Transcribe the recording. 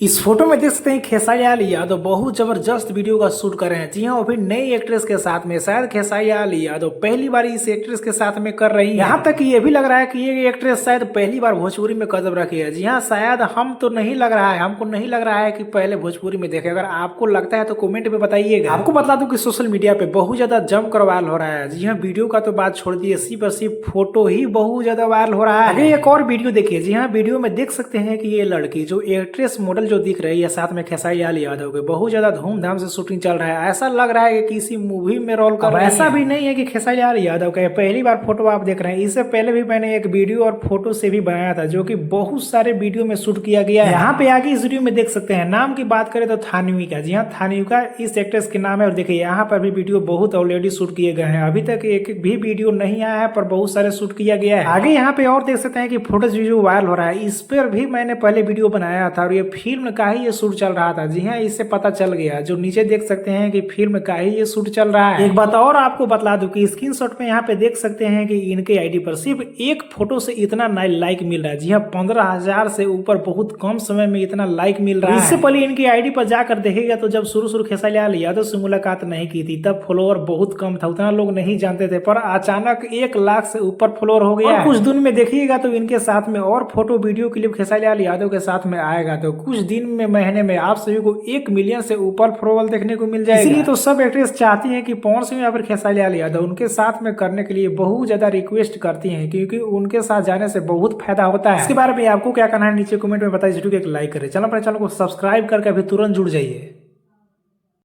इस फोटो में देख सकते हैं खेसारी लाल यादव बहुत जबरदस्त वीडियो का शूट कर रहे हैं। जी हाँ, वो भी नई एक्ट्रेस के साथ में। शायद खेसारी लाल यादव पहली बार इस एक्ट्रेस के साथ में कर रही है। यहाँ तक ये भी लग रहा है कि ये एक्ट्रेस शायद पहली बार भोजपुरी में कदम रखी है। जी हाँ, शायद हम तो नहीं लग रहा है, हमको नहीं लग रहा है कि पहले भोजपुरी में देखे। अगर आपको लगता है तो कमेंट में बताइएगा। आपको बता दूं कि सोशल मीडिया पे बहुत ज्यादा जमकर वायरल हो रहा है। जी हाँ, वीडियो का तो बात छोड़ दिए, सिर्फ और सिर्फ फोटो ही बहुत ज्यादा वायरल हो रहा है। आगे एक और वीडियो देखिए। जी हाँ, वीडियो में देख सकते हैं कि ये लड़की जो एक्ट्रेस मॉडल जो दिख रही है साथ में खेसारी लाल यादव के बहुत ज्यादा धूमधाम से शूटिंग चल रहा है। ऐसा लग रहा है कि किसी मूवी में रोल कर रहा है। ऐसा भी नहीं है कि खेसारी लाल यादव का पहली बार फोटो आप देख रहे हैं। इससे पहले भी मैंने एक वीडियो और फोटो से भी बनाया था जो कि बहुत सारे वीडियो में शूट किया गया है। यहाँ पे आगे इस वीडियो में देख सकते हैं। नाम की बात करें तो थानविका। जी हाँ, थानविका इस एक्ट्रेस के नाम है। और देखिए यहाँ पर भी वीडियो बहुत ऑलरेडी शूट किए गए हैं। अभी तक एक भी वीडियो नहीं आया है पर बहुत सारे शूट किया गया है। आगे यहाँ पे और देख सकते हैं कि फोटोज वीडियो वायरल हो रहा है। इस पर भी मैंने पहले वीडियो बनाया था और ये फिल्म का ही ये शूट चल रहा था। जी हाँ, इससे पता चल गया। जो नीचे देख सकते हैं कि फिल्म का ही ये शूट चल रहा है। एक बात और आपको बता दूं कि स्क्रीनशॉट में यहाँ पे देख सकते हैं कि इनके आईडी पर सिर्फ एक फोटो से इतना लाइक मिल रहा है। जी हाँ, 15,000 से ऊपर बहुत कम समय में इतना लाइक मिल रहा है। इससे पहले इनकी आईडी पर जाकर देखेगा तो जब शुरू खेसारी लाल यादव से मुलाकात नहीं की थी तब फॉलोअर बहुत कम था, उतना लोग नहीं जानते थे। पर अचानक 1 लाख से ऊपर फॉलोअर हो गया। और कुछ दिन में देखिएगा तो इनके साथ में और photo video clip Khesari Lal Yadav के साथ में आएगा। तो कुछ दिन में महीने में आप सभी को 1 मिलियन से ऊपर फॉलोअर देखने को मिल जाएगा। इसलिए तो सब एक्ट्रेस चाहती हैं कि पवन सिंह या फिर खेसारी लाल यादव उनके साथ में करने के लिए बहुत ज्यादा रिक्वेस्ट करती हैं, क्योंकि उनके साथ जाने से बहुत फायदा होता है। इसके बारे में आपको क्या कहना है नीचे कमेंट में बताइए। वीडियो को एक लाइक करें, चैनल को सब्सक्राइब करके अभी तुरंत जुड़ जाइए।